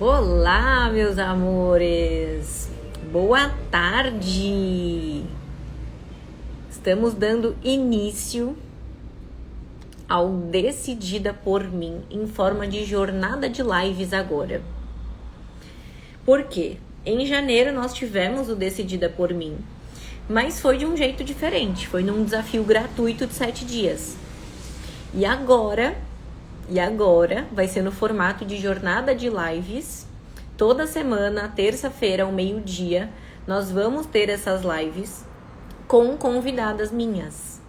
Olá, meus amores! Boa tarde! Estamos dando início ao Decidida por Mim em forma de jornada de lives agora. Por quê? Em janeiro nós tivemos o Decidida por Mim, mas foi de um jeito diferente, foi num desafio gratuito de 7 dias. E agora vai ser no formato de jornada de lives. Toda semana, terça-feira, ao meio-dia, nós vamos ter essas lives com convidadas minhas.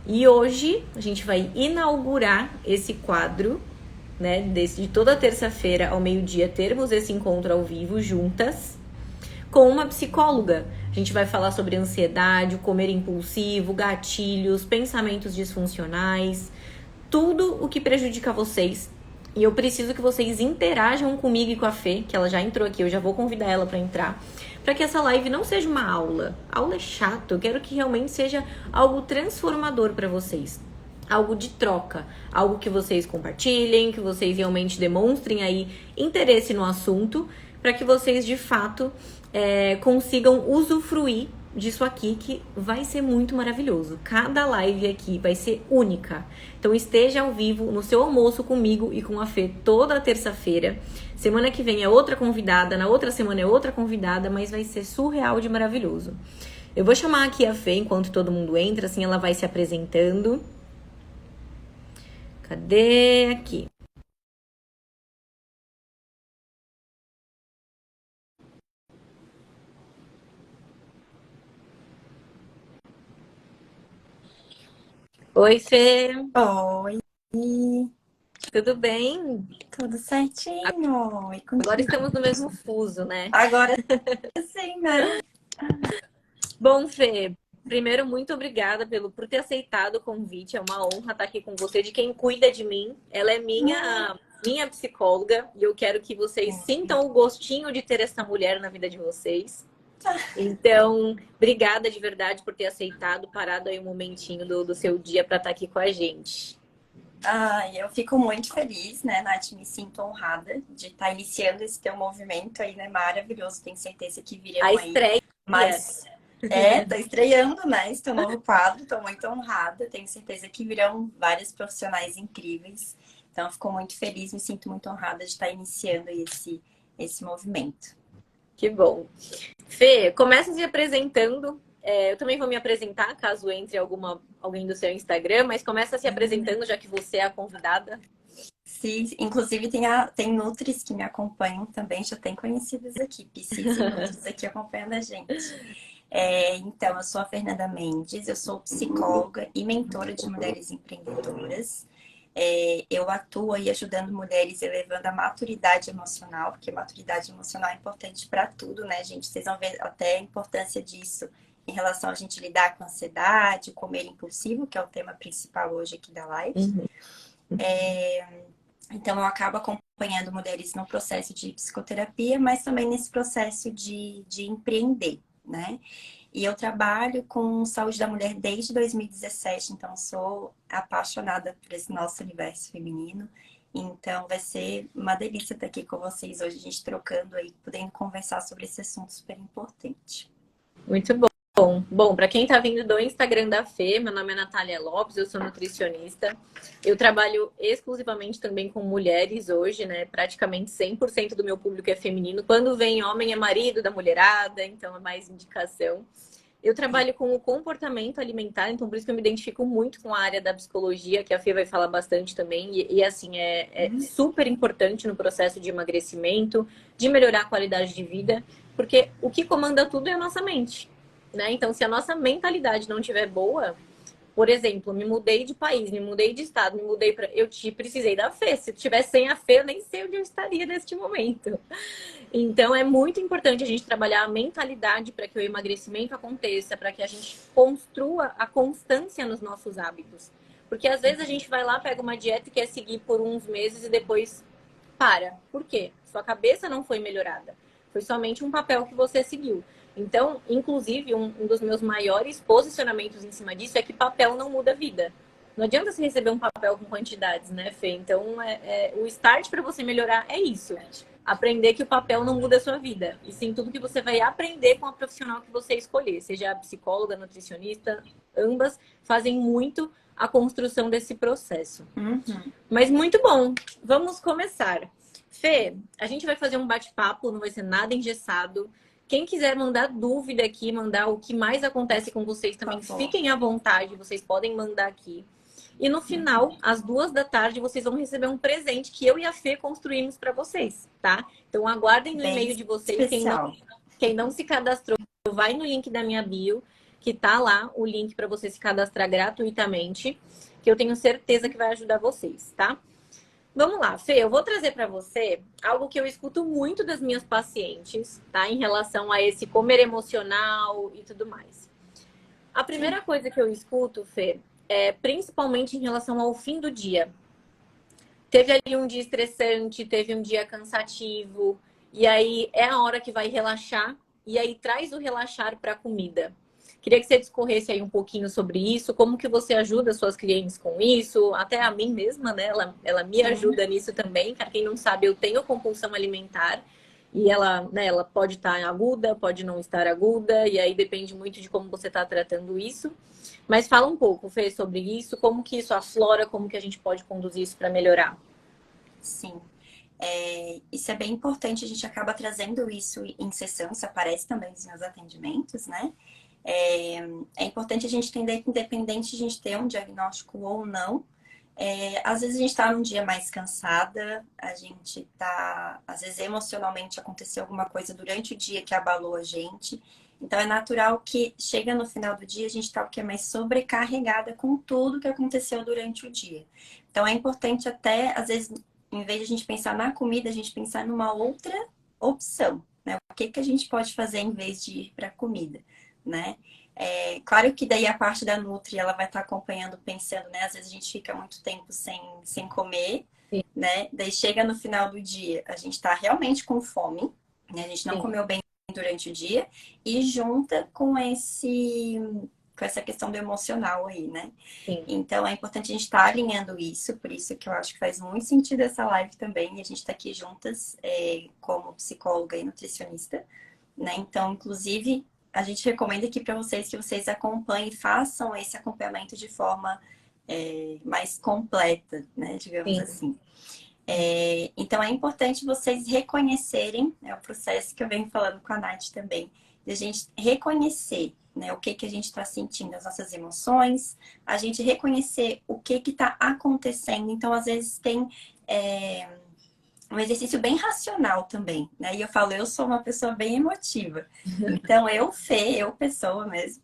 E hoje a gente vai inaugurar esse quadro, né? De toda terça-feira ao meio-dia termos esse encontro ao vivo juntas com uma psicóloga. A gente vai falar sobre ansiedade, o comer impulsivo, gatilhos, pensamentos disfuncionais, tudo o que prejudica vocês. E eu preciso que vocês interajam comigo e com a Fê, que ela já entrou aqui, eu já vou convidar ela para entrar, para que essa live não seja uma aula. Aula é chato, eu quero que realmente seja algo transformador para vocês. Algo de troca, algo que vocês compartilhem, que vocês realmente demonstrem aí interesse no assunto, para que vocês de fato consigam usufruir disso aqui, que vai ser muito maravilhoso. Cada live aqui vai ser única. Então esteja ao vivo no seu almoço comigo e com a Fê toda terça-feira. Semana que vem é outra convidada, na outra semana é outra convidada, mas vai ser surreal de maravilhoso. Eu vou chamar aqui a Fê enquanto todo mundo entra, assim ela vai se apresentando. Cadê? Aqui. Oi, Fê. Oi, Tudo bem? tudo certinho? E Agora contigo? estamos no mesmo fuso, né? Agora sim, né? Bom, Fê, primeiro, muito obrigada por ter aceitado o convite. É uma honra estar aqui com você, de quem cuida de mim. Ela é minha psicóloga e eu quero que vocês sintam o gostinho de ter essa mulher na vida de vocês. Então, obrigada de verdade por ter aceitado, parado aí um momentinho do seu dia para estar aqui com a gente. Eu fico muito feliz, né, Nath? Me sinto honrada de estar iniciando esse teu movimento aí, né? Maravilhoso. Tenho certeza que A virão aí. estreia. Mas, tô estreando, né, esse teu novo quadro. Tô muito honrada. Tenho certeza que virão vários profissionais incríveis. Então, fico muito feliz, me sinto muito honrada de estar iniciando aí esse movimento. Que bom. Fê, começa se apresentando. Eu também vou me apresentar, caso entre alguém do seu Instagram, mas começa se apresentando, já que você é a convidada. Sim, inclusive tem Nutris que me acompanham também, já tem conhecidos aqui, Psis e Nutris aqui acompanhando a gente. Então, eu sou a Fernanda Mendes, eu sou psicóloga e mentora de mulheres empreendedoras. Eu atuo aí ajudando mulheres elevando a maturidade emocional, porque maturidade emocional é importante para tudo, né, gente? Vocês vão ver até a importância disso em relação a gente lidar com a ansiedade, o comer impulsivo, que é o tema principal hoje aqui da live. Uhum. Então, eu acabo acompanhando mulheres no processo de psicoterapia, mas também nesse processo de empreender, né? E eu trabalho com saúde da mulher desde 2017, então sou apaixonada por esse nosso universo feminino. Então, vai ser uma delícia estar aqui com vocês hoje, a gente trocando aí, podendo conversar sobre esse assunto super importante. Muito bom. Bom, para quem está vindo do Instagram da Fê, meu nome é Natália Lopes, eu sou nutricionista. Eu trabalho exclusivamente também com mulheres hoje, né? Praticamente 100% do meu público é feminino. Quando vem homem, é marido da mulherada, então é mais indicação. Eu trabalho com o comportamento alimentar, então por isso que eu me identifico muito com a área da psicologia, que a Fê vai falar bastante também. E assim, é super importante no processo de emagrecimento, de melhorar a qualidade de vida, porque o que comanda tudo é a nossa mente, né? Então, se a nossa mentalidade não estiver boa, por exemplo, me mudei de país, me mudei de estado, me mudei para. Precisei da Fê. Se eu tivesse sem a Fê, eu nem sei onde eu estaria neste momento. Então, é muito importante a gente trabalhar a mentalidade para que o emagrecimento aconteça, para que a gente construa a constância nos nossos hábitos. Porque às vezes a gente vai lá, pega uma dieta e quer seguir por uns meses e depois para. Por quê? Sua cabeça não foi melhorada. Foi somente um papel que você seguiu. Então, inclusive, um dos meus maiores posicionamentos em cima disso é que papel não muda a vida. Não adianta você receber um papel com quantidades, né, Fê? Então, o start para você melhorar é isso. Aprender que o papel não muda a sua vida. E sim tudo que você vai aprender com a profissional que você escolher. Seja psicóloga, nutricionista, ambas fazem muito a construção desse processo. Mas muito bom. Vamos começar. Fê, a gente vai fazer um bate-papo, não vai ser nada engessado. Quem quiser mandar dúvida aqui, mandar o que mais acontece com vocês também, fiquem à vontade, vocês podem mandar aqui. E no final, às 2 da tarde, vocês vão receber um presente que eu e a Fê construímos para vocês, tá? Então aguardem no e-mail de vocês. Quem não se cadastrou, vai no link da minha bio, que tá lá o link para você se cadastrar gratuitamente, que eu tenho certeza que vai ajudar vocês, tá? Vamos lá, Fê, eu vou trazer para você algo que eu escuto muito das minhas pacientes, tá? Em relação a esse comer emocional e tudo mais. A primeira coisa que eu escuto, Fê, é principalmente em relação ao fim do dia. Teve ali um dia estressante, teve um dia cansativo, e aí é a hora que vai relaxar, e aí traz o relaxar para a comida. Queria que você discorresse aí um pouquinho sobre isso, como que você ajuda suas clientes com isso, até a mim mesma, né? Ela me ajuda nisso também. Para quem não sabe, eu tenho compulsão alimentar e ela, né, ela pode estar aguda, pode não estar aguda, e aí depende muito de como você está tratando isso. Mas fala um pouco, Fê, sobre isso, como que isso aflora, como que a gente pode conduzir isso para melhorar. Sim. Isso é bem importante, a gente acaba trazendo isso em sessão, isso aparece também nos meus atendimentos, né? É importante a gente entender que independente de a gente ter um diagnóstico ou não, às vezes a gente está num dia mais cansada, a gente tá, às vezes emocionalmente aconteceu alguma coisa durante o dia que abalou a gente. Então é natural que chega no final do dia a gente está o que é mais sobrecarregada com tudo que aconteceu durante o dia. Então é importante até, às vezes, em vez de a gente pensar na comida, a gente pensar numa outra opção, né? O que que a gente pode fazer em vez de ir para a comida, né? Claro que daí a parte da Nutri, ela vai estar acompanhando, pensando, né? Às vezes a gente fica muito tempo sem comer, Sim. né? Daí chega no final do dia, a gente está realmente com fome, né? A gente não comeu bem durante o dia e junta com essa questão do emocional aí, né? Sim. Então é importante a gente estar alinhando isso, por isso que eu acho que faz muito sentido essa live também, e a gente está aqui juntas como psicóloga e nutricionista, né? Então, inclusive, a gente recomenda aqui para vocês que vocês acompanhem e façam esse acompanhamento de forma mais completa, né? Digamos Sim. assim. Então, é importante vocês reconhecerem, né, o processo que eu venho falando com a Nath também, de a gente reconhecer, né, o que que a gente está sentindo, as nossas emoções, a gente reconhecer o que está acontecendo. Então, às vezes, tem um exercício bem racional também, né? E eu falo, eu sou uma pessoa bem emotiva. Então, eu pessoa mesmo,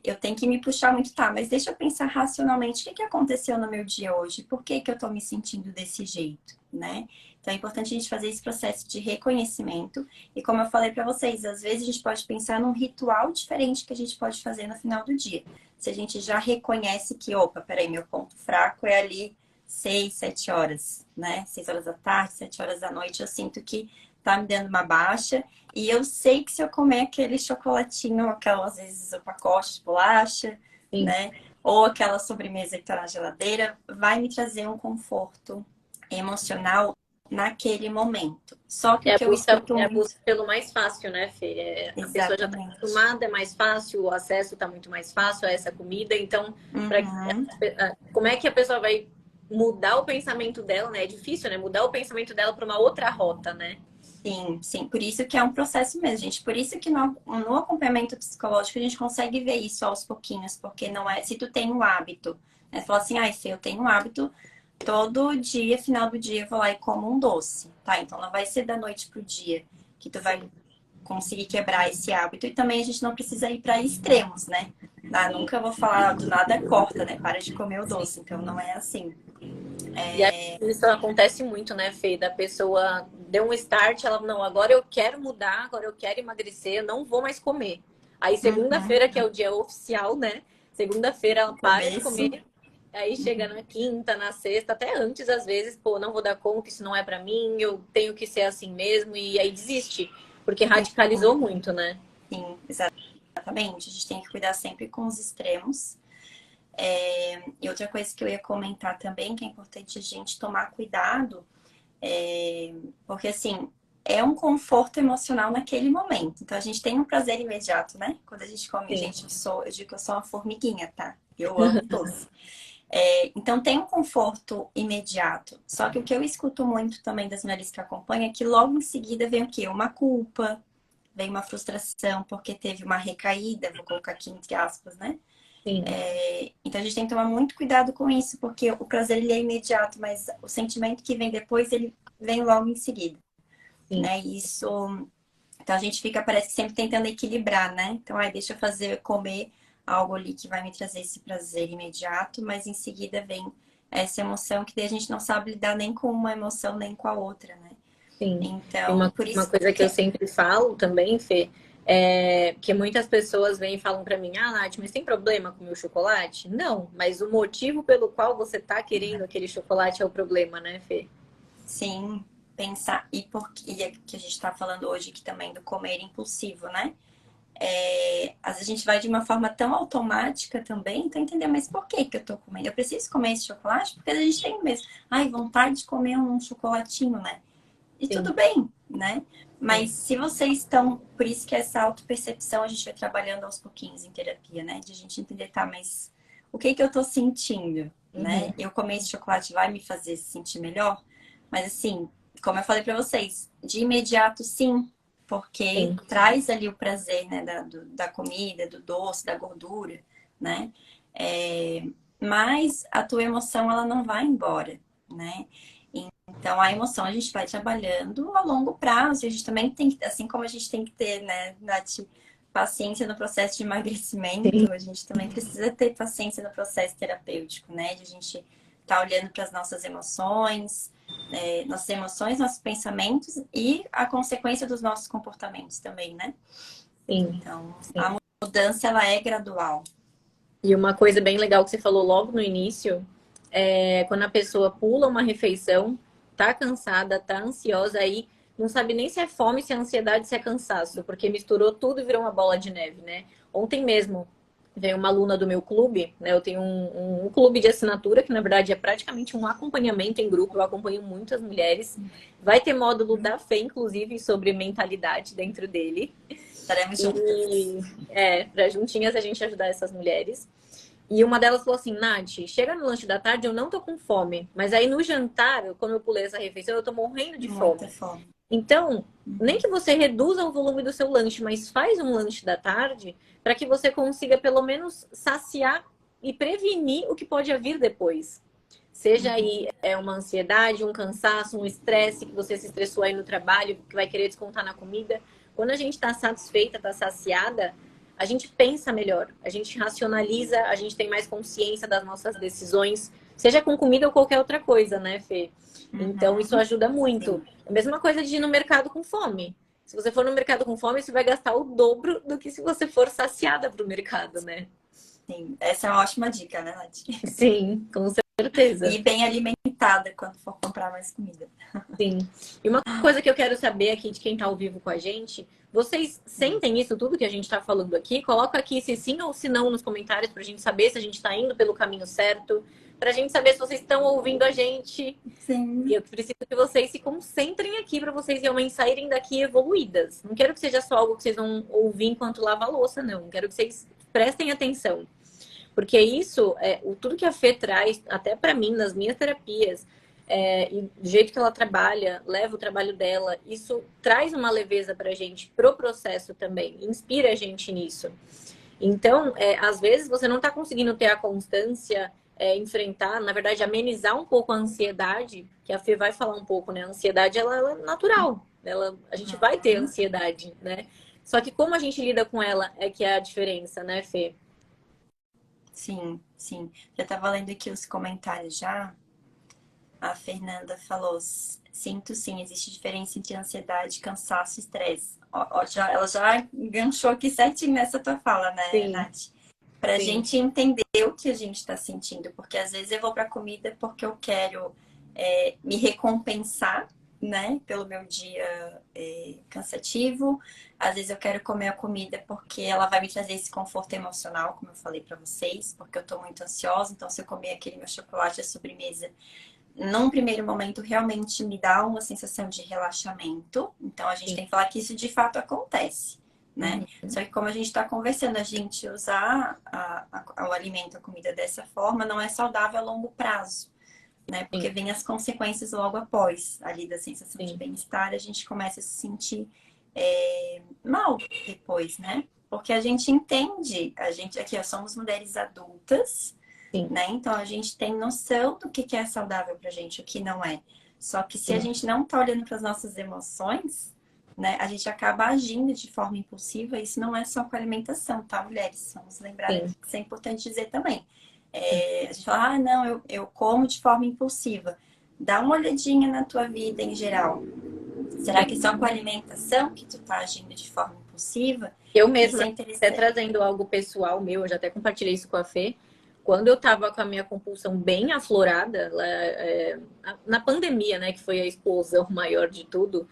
eu tenho que me puxar muito, tá, mas deixa eu pensar racionalmente o que aconteceu no meu dia hoje, por que que eu tô me sentindo desse jeito, né? Então é importante a gente fazer esse processo de reconhecimento. E como eu falei para vocês, às vezes a gente pode pensar num ritual diferente que a gente pode fazer no final do dia. Se a gente já reconhece que, opa, peraí, meu ponto fraco é ali 6, 7 horas, né? 6 horas da tarde, 7 horas da noite, eu sinto que tá me dando uma baixa. E eu sei que se eu comer aquele chocolatinho, às vezes o pacote de bolacha, Sim. né? Ou aquela sobremesa que tá na geladeira, vai me trazer um conforto emocional naquele momento. Só que o que eu escuto É a muito... busca pelo mais fácil, né, Fê? A pessoa já está Exatamente. acostumada, é mais fácil, o acesso está muito mais fácil a essa comida. Então, como é que a pessoa vai mudar o pensamento dela, né? É difícil, né? Mudar o pensamento dela para uma outra rota, né? Sim, sim. Por isso que é um processo mesmo, gente. Por isso que no acompanhamento psicológico a gente consegue ver isso aos pouquinhos, porque não é... Se tu tem um hábito, né? Fala assim, ai, Fê, eu tenho um hábito, todo dia, final do dia, eu vou lá e como um doce, tá? Então não vai ser da noite pro dia que tu vai conseguir quebrar esse hábito. E também a gente não precisa ir para extremos, né? Nunca vou falar do nada corta, né? Para de comer o doce. Então não é assim. E isso acontece muito, né, Fê? Da pessoa deu um start, ela, não, agora eu quero mudar, agora eu quero emagrecer, eu não vou mais comer. Aí segunda-feira, que é o dia oficial, né? Segunda-feira ela para de comer. Aí chega na quinta, na sexta, até antes, às vezes, pô, não vou dar conta, isso não é pra mim, eu tenho que ser assim mesmo, e aí desiste, porque radicalizou muito, né? Sim, exatamente. A gente tem que cuidar sempre com os extremos. E outra coisa que eu ia comentar também, que é importante a gente tomar cuidado, porque assim, é um conforto emocional naquele momento. Então a gente tem um prazer imediato, né? Quando a gente come, Sim, gente, eu digo que eu sou uma formiguinha, tá? Eu amo doce. Então tem um conforto imediato. Só que o que eu escuto muito também das mulheres que acompanham é que logo em seguida vem o quê? Uma culpa, vem uma frustração porque teve uma recaída, vou colocar aqui entre aspas, né? sim, Então a gente tem que tomar muito cuidado com isso, porque o prazer ele é imediato, mas o sentimento que vem depois, ele vem logo em seguida, sim, né? Isso, então a gente fica, parece que sempre tentando equilibrar, né? Então, deixa eu comer algo ali que vai me trazer esse prazer imediato, mas em seguida vem essa emoção que daí a gente não sabe lidar nem com uma emoção nem com a outra, né? sim. E Então, por uma isso coisa que eu que sempre falo também, Fê, é que muitas pessoas vêm e falam pra mim, ah, Nath, mas tem problema com o meu chocolate? Não, mas o motivo pelo qual você tá querendo aquele chocolate é o problema, né, Fê? sim, pensar e é que a gente está falando hoje aqui também do comer impulsivo, né? Às vezes a gente vai de uma forma tão automática também, então entender, mas por que que eu tô comendo? Eu preciso comer esse chocolate? Porque a gente tem mesmo, vontade de comer um chocolatinho, né? E tudo Sim, bem, né? Mas sim. se vocês estão, por isso que essa autopercepção a gente vai trabalhando aos pouquinhos em terapia, né? De a gente entender, tá, mas o que que eu tô sentindo, né? Uhum, Eu comer esse chocolate vai me fazer se sentir melhor? Mas assim, como eu falei pra vocês, de imediato sim, porque sim. traz ali o prazer, né, da comida, do doce, da gordura, né? É, mas a tua emoção, ela não vai embora, né? Então, a emoção a gente vai trabalhando a longo prazo. E a gente também tem que, assim como a gente tem que ter, né, Nath, paciência no processo de Sim, emagrecimento, a gente também precisa ter paciência no processo terapêutico, né? De a gente estar olhando para as nossas emoções, nossos pensamentos e a consequência dos nossos comportamentos também, né? sim, Então, sim. a mudança, ela é gradual. E uma coisa bem legal que você falou logo no início é quando a pessoa pula uma refeição, tá cansada, tá ansiosa, aí não sabe nem se é fome, se é ansiedade, se é cansaço, porque misturou tudo e virou uma bola de neve, né? Ontem mesmo veio uma aluna do meu clube, né? Eu tenho um clube de assinatura que na verdade é praticamente um acompanhamento em grupo, eu acompanho muitas mulheres. Vai ter módulo da Fê, inclusive, sobre mentalidade dentro dele. Estaremos juntas. E para juntinhas a gente ajudar essas mulheres. E uma delas falou assim, Nath, chega no lanche da tarde, eu não tô com fome. Mas aí no jantar, quando eu pulei essa refeição, eu tô morrendo de Muita fome. fome. Então, nem que você reduza o volume do seu lanche, mas faz um lanche da tarde para que você consiga pelo menos saciar e prevenir o que pode vir depois. Seja aí uma ansiedade, um cansaço, um estresse, que você se estressou aí no trabalho, que vai querer descontar na comida. Quando a gente está satisfeita, está saciada, a gente pensa melhor, a gente racionaliza, a gente tem mais consciência das nossas decisões, seja com comida ou qualquer outra coisa, né, Fê? Então, isso Uhum. ajuda muito. Sim. É a mesma coisa de ir no mercado com fome. Se você for no mercado com fome, você vai gastar o dobro do que se você for saciada para o mercado, né? Sim, essa é uma ótima dica, né, Nath? Sim, com certeza. E bem alimentada quando for comprar mais comida. Sim. E uma coisa que eu quero saber aqui de quem está ao vivo com a gente, vocês sentem isso tudo que a gente está falando aqui? Coloca aqui se sim ou se não nos comentários para a gente saber se a gente está indo pelo caminho certo, para a gente saber se vocês estão ouvindo a gente. E Sim. eu preciso que vocês se concentrem aqui para vocês realmente saírem daqui evoluídas. Não quero que seja só algo que vocês vão ouvir enquanto lava a louça, não. Quero que vocês prestem atenção. Porque isso, tudo que a Fê traz, até para mim, nas minhas terapias, e do jeito que ela trabalha, leva o trabalho dela, isso traz uma leveza pra gente, pro processo também, inspira a gente nisso. Então, às vezes você não está conseguindo ter a constância, enfrentar, na verdade, amenizar um pouco a ansiedade, que a Fê vai falar um pouco, né? A ansiedade, ela é natural, a gente vai ter Uhum. ansiedade, né? Só que como a gente lida com ela é que é a diferença, né, Fê? Sim, sim. Já estava lendo aqui os comentários já. A Fernanda falou: sinto sim, existe diferença entre ansiedade, cansaço e estresse. Ela já enganchou aqui certinho nessa tua fala, né, Sim, Nath? Pra sim, gente entender o que a gente está sentindo, porque às vezes eu vou pra comida porque eu quero me recompensar, né? Pelo meu dia cansativo. Às vezes eu quero comer a comida porque ela vai me trazer esse conforto emocional, como eu falei pra vocês, porque eu tô muito ansiosa. Então, se eu comer aquele meu chocolate, a sobremesa, num primeiro momento, realmente me dá uma sensação de relaxamento. Então, a gente Sim. tem que falar que isso de fato acontece, né? Uhum. Só que como a gente está conversando, a gente usar o alimento, a comida dessa forma, não é saudável a longo prazo, né? Porque Sim, vem as consequências logo após, ali da sensação de sim, bem-estar, a gente começa a se sentir mal depois, né? Porque a gente entende, a gente aqui, ó, somos mulheres adultas, sim, né? Então a gente tem noção do que é saudável pra gente, o que não é. Só que se a sim, gente não tá olhando para as nossas emoções, né, a gente acaba agindo de forma impulsiva. Isso não é só com alimentação, tá, mulheres? Vamos lembrar aqui sim, que isso é importante dizer também. A gente fala, ah, não, eu como de forma impulsiva. Dá uma olhadinha na tua vida em geral. Será que é só com a alimentação que tu tá agindo de forma impulsiva? eu Isso mesma, é até interessante. trazendo algo pessoal meu, eu já até compartilhei isso com a Fê. Quando eu tava com a minha compulsão bem aflorada, na pandemia, né, que foi a explosão maior de tudo,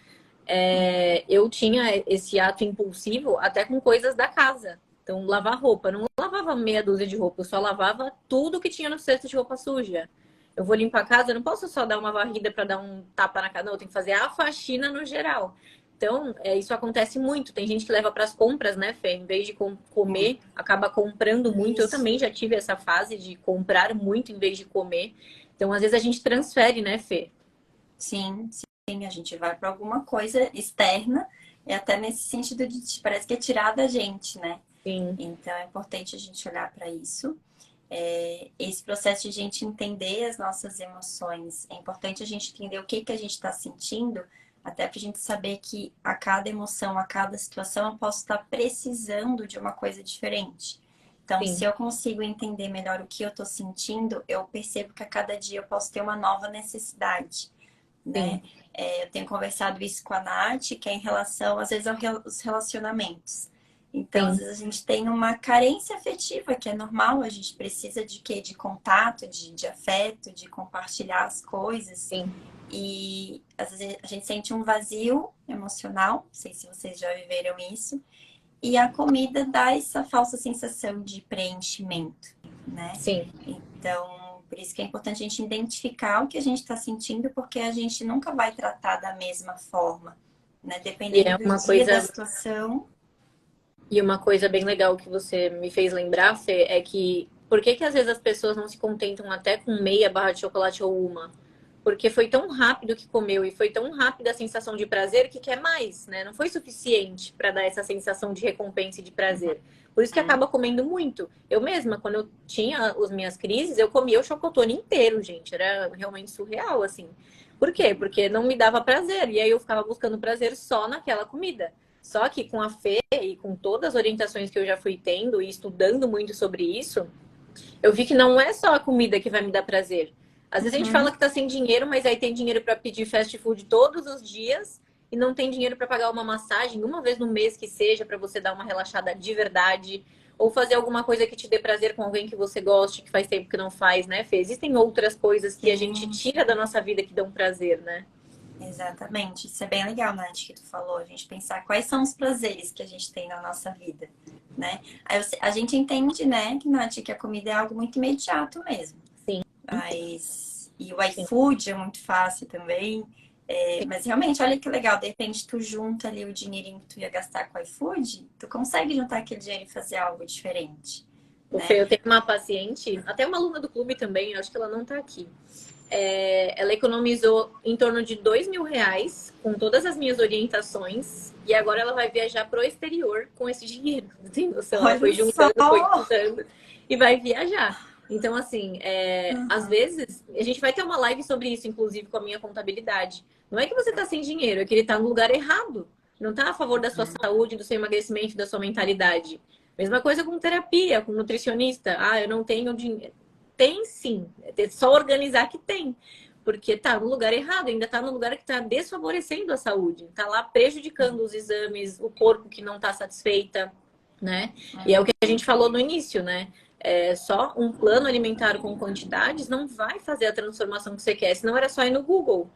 eu tinha esse ato impulsivo até com coisas da casa. Então, lavar roupa. Eu não lavava meia dúzia de roupa, eu só lavava tudo que tinha no cesto de roupa suja. Eu vou limpar a casa, eu não posso só dar uma varrida para dar um tapa na casa, não, eu tenho que fazer a faxina no geral. Então, isso acontece muito. Tem gente que leva para as compras, né, Fê? Em vez de comer, acaba comprando muito. Eu Isso. também já tive essa fase de comprar muito em vez de comer. Então, às vezes a gente transfere, né, Fê? Sim, sim, a gente vai para alguma coisa externa, e até nesse sentido de parece que é tirar da gente, né? Sim, Então é importante a gente olhar para isso. Esse processo de a gente entender as nossas emoções, é importante a gente entender o que que a gente está sentindo, até para a gente saber que a cada emoção, a cada situação, eu posso estar precisando de uma coisa diferente. Então, se sim, eu consigo entender melhor o que eu estou sentindo, eu percebo que a cada dia eu posso ter uma nova necessidade, sim, né? Eu tenho conversado isso com a Nath, que é em relação, às vezes, aos relacionamentos. Então, às sim, vezes, a gente tem uma carência afetiva, que é normal, a gente precisa de quê? De contato, de afeto, de compartilhar as coisas. sim. E às vezes a gente sente um vazio emocional, não sei se vocês já viveram isso, e a comida dá essa falsa sensação de preenchimento, né? Sim. Então, por isso que é importante a gente identificar o que a gente está sentindo, porque a gente nunca vai tratar da mesma forma, né? E Dependendo é do uma dia, da coisa, situação. e uma coisa bem legal que você me fez lembrar, Fê, é que por que que às vezes as pessoas não se contentam até com meia barra de chocolate ou uma? Porque foi tão rápido que comeu e foi tão rápida a sensação de prazer que quer mais, né? Não foi suficiente para dar essa sensação de recompensa e de prazer. Por isso que É, acaba comendo muito. Eu mesma, quando eu tinha as minhas crises, eu comia o chocotone inteiro, gente. Era realmente surreal, assim. Por quê? Porque não me dava prazer. E aí eu ficava buscando prazer só naquela comida. Só que com a Fê e com todas as orientações que eu já fui tendo e estudando muito sobre isso, eu vi que não é só a comida que vai me dar prazer. Às vezes a gente fala uhum, que tá sem dinheiro, mas aí tem dinheiro para pedir fast food todos os dias e não tem dinheiro para pagar uma massagem uma vez no mês que seja para você dar uma relaxada de verdade ou fazer alguma coisa que te dê prazer com alguém que você goste, que faz tempo que não faz, né, Fê? Existem outras coisas que a gente sim. tira da nossa vida que dão prazer, né? Exatamente. Isso é bem legal, Nath, que tu falou. A gente pensar quais são os prazeres que a gente tem na nossa vida, né? A gente entende, né, que, Nath, que a comida é algo muito imediato mesmo. Sim, Mas... E o sim, iFood é muito fácil também. sim. Mas realmente, olha que legal. De repente, tu junta ali o dinheirinho que tu ia gastar com o iFood, tu consegue juntar aquele dinheiro e fazer algo diferente, O Fê, né? eu tenho uma paciente, até uma aluna do clube também, acho que ela não tá aqui. Ela economizou em torno de R$ 2.000 com todas as minhas orientações e agora ela vai viajar pro exterior com esse dinheiro. Tem noção? Ela Olha só! foi juntando e vai viajar. Então, assim, às Uhum. vezes a gente vai ter uma live sobre isso, inclusive com a minha contabilidade. Não é que você tá sem dinheiro, é que ele tá no lugar errado. Não tá a favor da sua saúde, do seu emagrecimento, da sua mentalidade. Mesma coisa com terapia, com nutricionista. Ah, eu não tenho dinheiro. Tem sim. É só organizar que tem. Porque tá no lugar errado, ainda tá no lugar que tá desfavorecendo a saúde. Tá lá prejudicando os exames, o corpo que não tá satisfeita, né? E é o que a gente falou no início, né? Só um plano alimentar com quantidades não vai fazer a transformação que você quer. Senão era só ir no Google.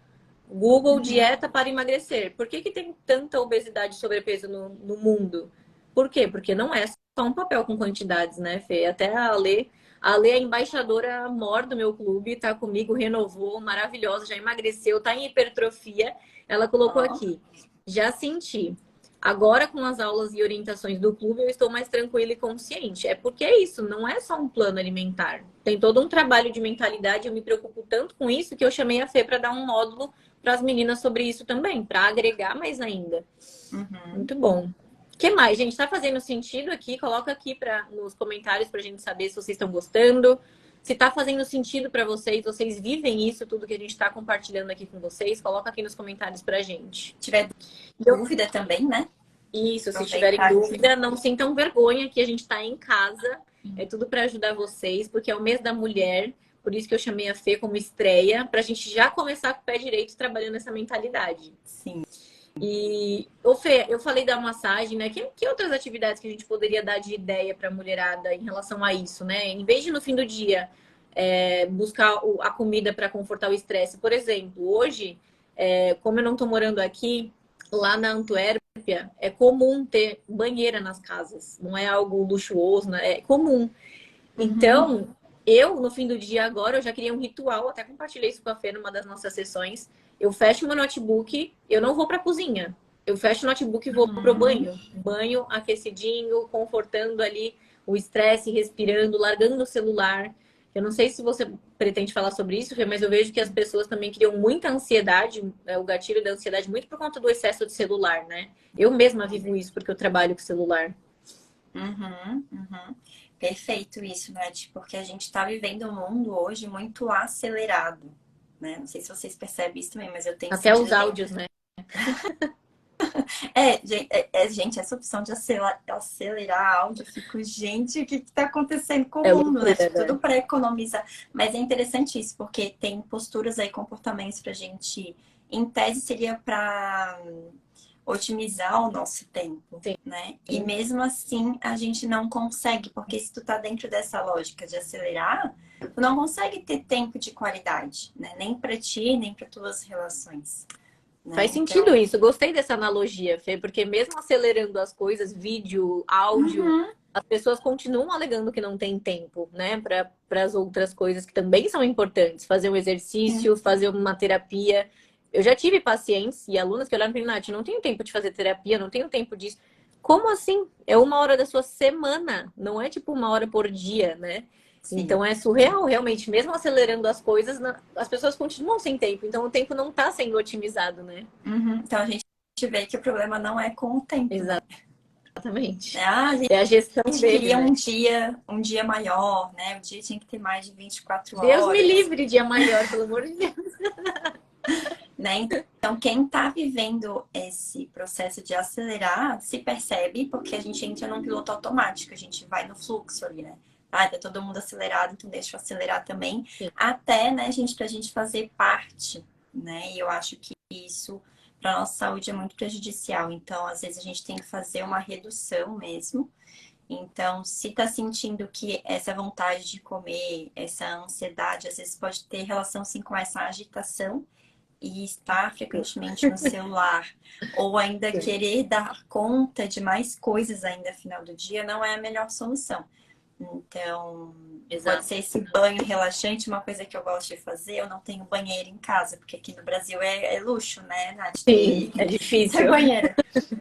Google Uhum. dieta para emagrecer. Por que que tem tanta obesidade e sobrepeso no mundo? Por quê? Porque não é só um papel com quantidades, né, Fê? Até a Lê, a embaixadora mor do meu clube, tá comigo, renovou, maravilhosa, já emagreceu, tá em hipertrofia. Ela colocou Ó. aqui, já senti. Agora, com as aulas e orientações do clube, eu estou mais tranquila e consciente. É porque é isso, não é só um plano alimentar. Tem todo um trabalho de mentalidade. Eu me preocupo tanto com isso que eu chamei a Fê para dar um módulo para as meninas sobre isso também, para agregar mais ainda. Uhum. Muito bom. O que mais, gente? Está fazendo sentido aqui? Coloca aqui nos comentários para a gente saber se vocês estão gostando. Se está fazendo sentido para vocês, vocês vivem isso, tudo que a gente está compartilhando aqui com vocês, coloca aqui nos comentários para a gente. Se tiver Eu dúvida também, né? Isso, se tiverem Aproveitar que. dúvida, não sintam vergonha que a gente está em casa. É tudo para ajudar vocês, porque é o mês da mulher. Por isso que eu chamei a Fê como estreia, para a gente já começar com o pé direito trabalhando essa mentalidade. Sim. E, ô Fê, eu falei da massagem, né? Que outras atividades que a gente poderia dar de ideia para a mulherada em relação a isso, né? Em vez de no fim do dia buscar a comida para confortar o estresse. Por exemplo, hoje, como eu não estou morando aqui, lá na Antuérpia, é comum ter banheira nas casas. Não é algo luxuoso, né? É comum. Uhum. Então, eu, no fim do dia agora, eu já queria um ritual, até compartilhei isso com a Fê numa das nossas sessões. Eu fecho meu notebook, eu não vou pra cozinha. Eu fecho o notebook e vou pro Uhum. banho. Banho aquecidinho, confortando ali o estresse, respirando, largando o celular. Eu não sei se você pretende falar sobre isso, Fê, mas eu vejo que as pessoas também criam muita ansiedade, né, o gatilho da ansiedade, muito por conta do excesso de celular, né? Eu mesma vivo isso porque eu trabalho com celular. Uhum. Uhum. Perfeito isso, né? Porque a gente está vivendo um mundo hoje muito acelerado, né? Não sei se vocês percebem isso também, mas eu tenho Até os sentido que áudios, né? gente, essa opção de acelerar áudio, eu fico, gente, o que está acontecendo com o É mundo, né? loucura, Tipo, né? tudo para economizar. Mas é interessante isso, porque tem posturas aí, comportamentos pra gente, em tese seria para otimizar o nosso tempo, né? E Sim. mesmo assim a gente não consegue, porque se tu tá dentro dessa lógica de acelerar, tu não consegue ter tempo de qualidade, né? Nem para ti, nem para tuas relações, né? Faz sentido Então, isso. Gostei dessa analogia, Fê, porque mesmo acelerando as coisas, vídeo, áudio, uhum, as pessoas continuam alegando que não tem tempo, né, para as outras coisas que também são importantes. Fazer um exercício, fazer uma terapia. Eu já tive pacientes e alunas que olharam para mim, Nath, não tenho tempo de fazer terapia, não tenho tempo disso. Como assim? É uma hora da sua semana, não é tipo uma hora por dia, né? sim. Então é surreal, realmente. Mesmo acelerando as coisas, as pessoas continuam sem tempo. Então o tempo não está sendo otimizado, né? Uhum. Então a gente vê que o problema não é com o tempo, né? Exatamente. Ah, a É a gestão gente dele, queria né? um dia maior, né? O dia tinha que ter mais de 24 Deus me horas, livre, dia maior, pelo amor de Deus. né? Então, quem está vivendo esse processo de acelerar se percebe porque a gente entra num piloto automático, a gente vai no fluxo ali, né? Ah, tá todo mundo acelerado, então deixa eu acelerar também. Sim. Até, né, gente, pra gente fazer parte, né? E eu acho que isso para nossa saúde é muito prejudicial. Então, às vezes a gente tem que fazer uma redução mesmo. Então, se tá sentindo que essa vontade de comer, essa ansiedade, às vezes pode ter relação sim com essa agitação e estar frequentemente no celular, ou ainda querer dar conta de mais coisas ainda no final do dia, não é a melhor solução. Então, pode Exato. ser esse banho relaxante, uma coisa que eu gosto de fazer. Eu não tenho banheiro em casa, porque aqui no Brasil é luxo, né, Nath? Sim, é Ter difícil. banheiro.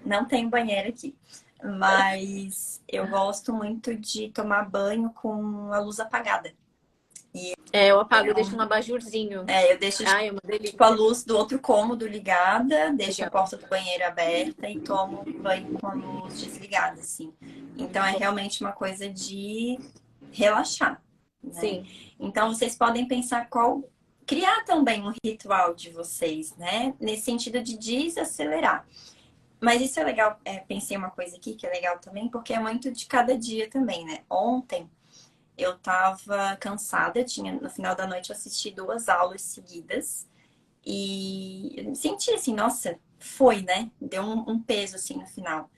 Não tem banheiro aqui. Mas eu gosto muito de tomar banho com a luz apagada. É, eu apago, eu deixo um abajurzinho. Eu deixo Ai, é uma tipo a delícia. luz do outro cômodo ligada, deixo a Legal. porta do banheiro aberta e tomo banho com a luz desligada, assim. Então é realmente uma coisa de relaxar, né? Sim, Então vocês podem pensar criar também um ritual de vocês, né? Nesse sentido de desacelerar. Mas isso é legal, pensei uma coisa aqui que é legal também, porque é muito de cada dia também, né? Ontem eu tava cansada, no final da noite eu assisti 2 aulas seguidas e eu senti assim, nossa, foi, né? Deu um peso assim no final.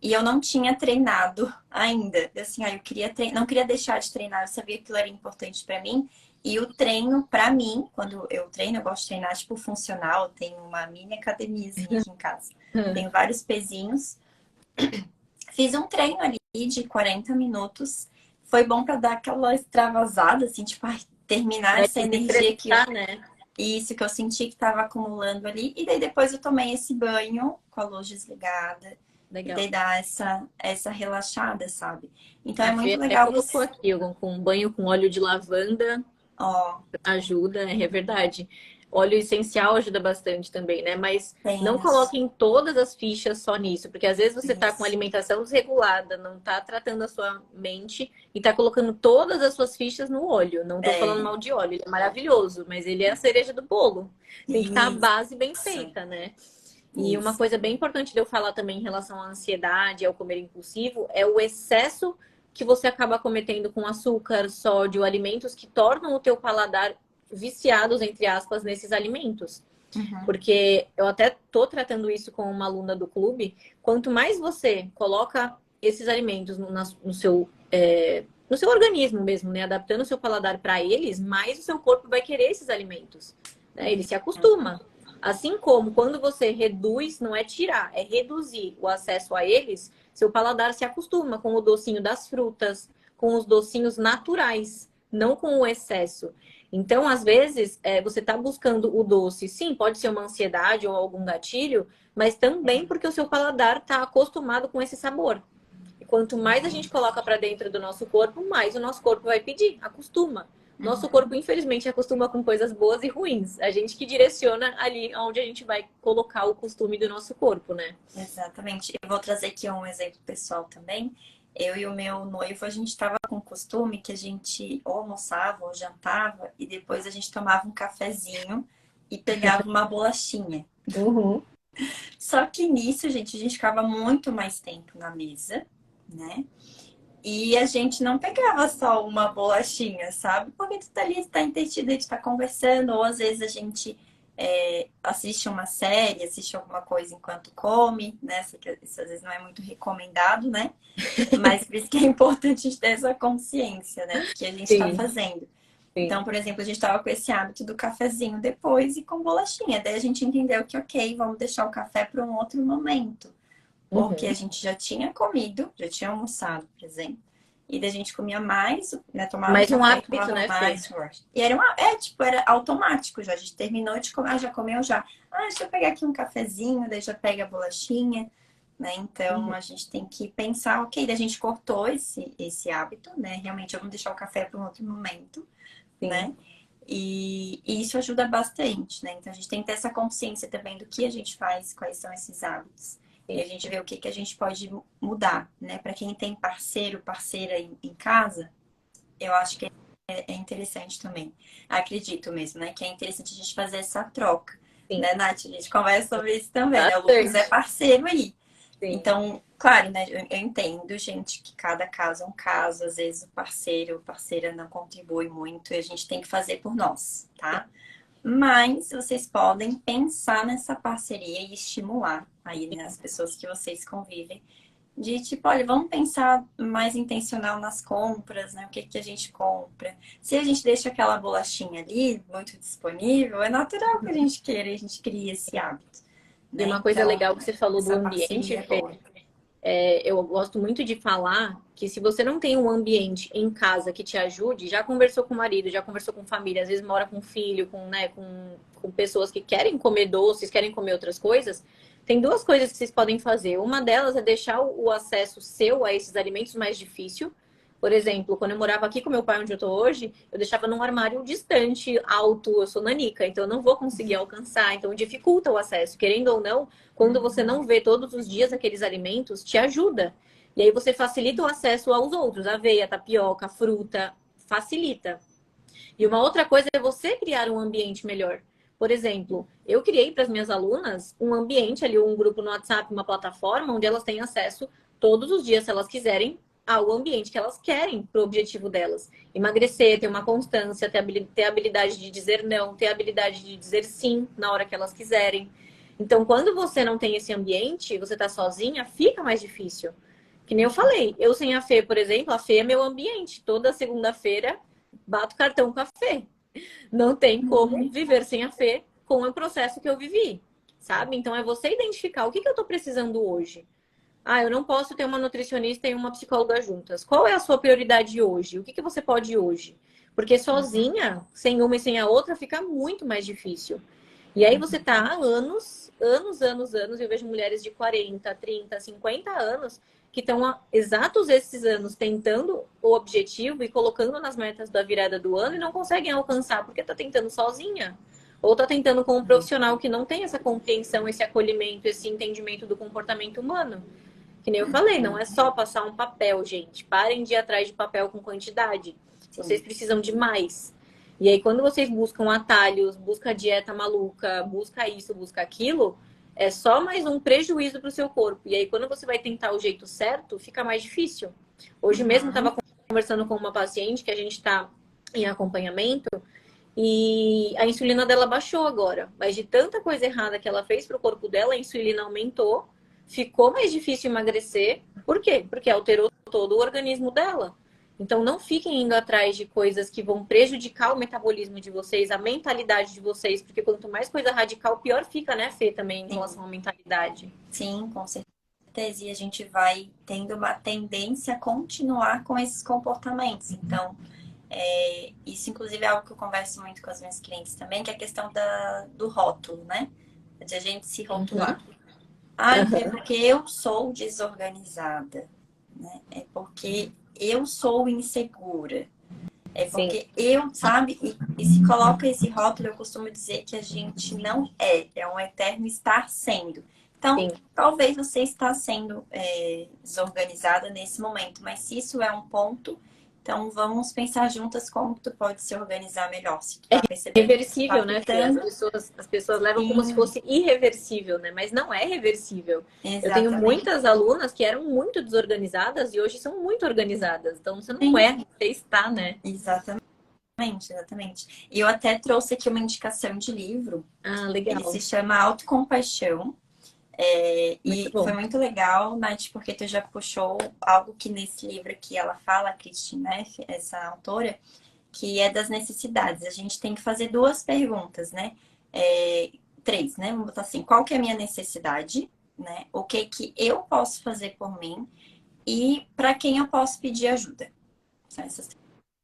E eu não tinha treinado ainda. Assim, eu queria não queria deixar de treinar, eu sabia que aquilo era importante para mim. E o treino, pra mim, quando eu treino, eu gosto de treinar tipo funcional, tenho uma mini academiazinha aqui em casa. Tenho vários pezinhos. Fiz um treino ali de 40 minutos. Foi bom pra dar aquela extravasada, assim, tipo, ai, terminar Vai essa energia que eu, desestressar, né? isso que eu senti que estava acumulando ali. E daí depois eu tomei esse banho com a luz desligada. E daí Legal. dá essa relaxada, sabe? Então é A Fê muito até legal colocou você. aqui, com um banho com óleo de lavanda. Ó, Ajuda, é verdade. Óleo essencial ajuda bastante também, né? Mas não tem coloquem todas as fichas só nisso, porque às vezes você tá com isso. alimentação desregulada, não tá tratando a sua mente e tá colocando todas as suas fichas no óleo. Não tô falando É, mal de óleo, ele é maravilhoso, mas ele é a cereja do bolo. Tem que estar a base bem isso, feita, né? E uma isso. coisa bem importante de eu falar também em relação à ansiedade, ao comer impulsivo, é o excesso que você acaba cometendo com açúcar, sódio, alimentos que tornam o teu paladar viciados, entre aspas, nesses alimentos. Uhum. Porque eu até tô tratando isso com uma aluna do clube. Quanto mais você coloca esses alimentos no seu organismo mesmo, né? Adaptando o seu paladar para eles, mais o seu corpo vai querer esses alimentos. Né? Ele se acostuma. Assim como quando você reduz, não é tirar, é reduzir o acesso a eles, seu paladar se acostuma com o docinho das frutas, com os docinhos naturais, não com o excesso. Então, às vezes, você está buscando o doce, sim, pode ser uma ansiedade ou algum gatilho, mas também porque o seu paladar está acostumado com esse sabor. E quanto mais a gente coloca para dentro do nosso corpo, mais o nosso corpo vai pedir, acostuma. Nosso corpo, infelizmente, acostuma com coisas boas e ruins. A gente que direciona ali onde a gente vai colocar o costume do nosso corpo, né? Exatamente. Eu vou trazer aqui um exemplo pessoal também. Eu e o meu noivo, a gente estava com o costume que a gente ou almoçava ou jantava e depois a gente tomava um cafezinho e pegava uma bolachinha. Uhum. Só que nisso, gente, a gente ficava muito mais tempo na mesa, né? E a gente não pegava só uma bolachinha, sabe? Porque tu tá ali, tá entretido, a gente tá conversando, ou às vezes a gente assiste uma série, assiste alguma coisa enquanto come, né? Isso às vezes não é muito recomendado, né? Mas por isso que é importante a gente ter essa consciência, né? Do que a gente está Sim, fazendo. Então, sim. por exemplo, a gente estava com esse hábito do cafezinho depois e com bolachinha. Daí a gente entendeu que, ok, vamos deixar o café para um outro momento. Porque a Uhum. gente já tinha comido, já tinha almoçado, por exemplo. E daí a gente comia mais, né? Tomava um Mais um café e hábito, tomava né, Fê? mais. E era tipo, era automático já. A gente terminou de comer, já comeu já. Ah, deixa eu pegar aqui um cafezinho, daí já pega a bolachinha, né? Então Uhum. a gente tem que pensar, ok, daí a gente cortou esse hábito, né? Realmente, vamos deixar o café para um outro momento, Sim. né? E isso ajuda bastante, né? Então a gente tem que ter essa consciência também do que a gente faz, quais são esses hábitos. E a Sim. gente vê o que, que a gente pode mudar, né? Para quem tem parceiro, parceira em casa, eu acho que é interessante também. Acredito mesmo, né? Que é interessante a gente fazer essa troca. Sim. Né, Nath? A gente conversa sobre isso também, né? O Lucas é Bastante. parceiro aí. Sim. Então, claro, né? Eu entendo, gente, que cada caso é um caso. Às vezes o parceiro ou parceira não contribui muito e a gente tem que fazer por nós, tá? Mas vocês podem pensar nessa parceria e estimular aí, né, as pessoas que vocês convivem. De tipo, olha, vamos pensar mais intencional nas compras, né? O que que a gente compra. Se a gente deixa aquela bolachinha ali, muito disponível, é natural que a gente queira e a gente crie esse hábito, E né? uma coisa Então, legal que você falou do essa ambiente, parceria é Fê, boa. eu gosto muito de falar que se você não tem um ambiente em casa que te ajude, já conversou com o marido, já conversou com família, às vezes mora com filho, com pessoas que querem comer doces, querem comer outras coisas, tem duas coisas que vocês podem fazer. Uma delas é deixar o acesso seu a esses alimentos mais difícil. Por exemplo, quando eu morava aqui com meu pai, onde eu tô hoje, eu deixava num armário distante, alto, eu sou nanica, então eu não vou conseguir alcançar, então dificulta o acesso. Querendo ou não, quando você não vê todos os dias aqueles alimentos, te ajuda. E aí você facilita o acesso aos outros, aveia, tapioca, fruta, facilita. E uma outra coisa é você criar um ambiente melhor. Por exemplo, eu criei para as minhas alunas um ambiente ali, um grupo no WhatsApp, uma plataforma onde elas têm acesso todos os dias, se elas quiserem, ao ambiente que elas querem para o objetivo delas. Emagrecer, ter uma constância, ter a habilidade de dizer não, ter a habilidade de dizer sim na hora que elas quiserem. Então, quando você não tem esse ambiente, você está sozinha, fica mais difícil. Que nem eu falei, eu sem a Fê, por exemplo, a Fê é meu ambiente. Toda segunda-feira bato cartão com a Fê. Não tem como viver sem a Fê com o processo que eu vivi, sabe? Então é você identificar o que eu tô precisando hoje. Ah, eu não posso ter uma nutricionista e uma psicóloga juntas. Qual é a sua prioridade hoje? O que você pode hoje? Porque sozinha, sem uma e sem a outra, fica muito mais difícil. E aí você tá há anos, eu vejo mulheres de 40, 30, 50 anos que estão há exatos esses anos tentando o objetivo e colocando nas metas da virada do ano e não conseguem alcançar porque tá tentando sozinha. Ou tá tentando com um profissional que não tem essa compreensão, esse acolhimento, esse entendimento do comportamento humano. Que nem eu falei, não é só passar um papel, gente. Parem de ir atrás de papel com quantidade. Vocês precisam de mais. E aí, quando vocês buscam atalhos, busca dieta maluca, busca isso, busca aquilo, é só mais um prejuízo para o seu corpo. E aí, quando você vai tentar o jeito certo, fica mais difícil. Hoje mesmo estava conversando com uma paciente que a gente está em acompanhamento e a insulina dela baixou agora. Mas de tanta coisa errada que ela fez para o corpo dela, a insulina aumentou, ficou mais difícil emagrecer. Por quê? Porque alterou todo o organismo dela. Então, não fiquem indo atrás de coisas que vão prejudicar o metabolismo de vocês, a mentalidade de vocês, porque quanto mais coisa radical, pior fica, né, Fê, também em relação à mentalidade. Sim, com certeza. E a gente vai tendo uma tendência a continuar com esses comportamentos. Então, isso, inclusive, é algo que eu converso muito com as minhas clientes também, que é a questão do rótulo, né? De a gente se rotular. É porque eu sou desorganizada, né? É porque eu sou insegura. É porque eu, sabe? E se coloca esse rótulo, eu costumo dizer que a gente não é um eterno estar sendo. Então, talvez você está sendo desorganizada nesse momento, mas se isso é um ponto, então vamos pensar juntas como tu pode se organizar melhor. Se tu tá percebendo reversível, né, Fê? As pessoas levam como se fosse irreversível, né? Mas não é reversível. Exatamente. Eu tenho muitas alunas que eram muito desorganizadas e hoje são muito organizadas. Então você não você está, né? Exatamente. E eu até trouxe aqui uma indicação de livro. Ah, legal. Ele se chama Autocompaixão. E foi muito legal, Nath, porque tu já puxou algo que nesse livro aqui ela fala, a Christine Neff, essa autora, que é das necessidades. A gente tem que fazer duas perguntas, né? Três, né? Vamos botar assim, qual que é a minha necessidade, né? O que que eu posso fazer por mim e para quem eu posso pedir ajuda. São essas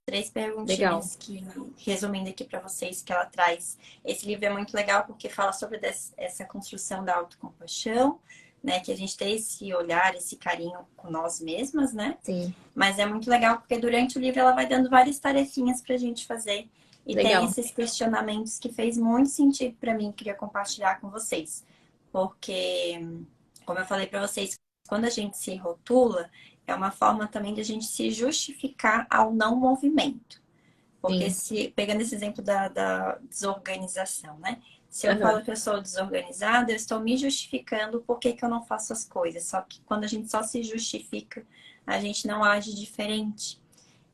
três perguntinhas que, resumindo aqui para vocês, que ela traz. Esse livro é muito legal porque fala sobre essa construção da autocompaixão, né? Que a gente tem esse olhar, esse carinho com nós mesmas, né? Sim. Mas é muito legal porque durante o livro ela vai dando várias tarefinhas pra gente fazer. E tem esses questionamentos que fez muito sentido para mim, queria compartilhar com vocês. Porque, como eu falei para vocês, quando a gente se rotula, é uma forma também de a gente se justificar ao não movimento. Porque pegando esse exemplo da desorganização, né? Se eu falo que eu sou desorganizada, eu estou me justificando por que eu não faço as coisas. Só que quando a gente só se justifica, a gente não age diferente.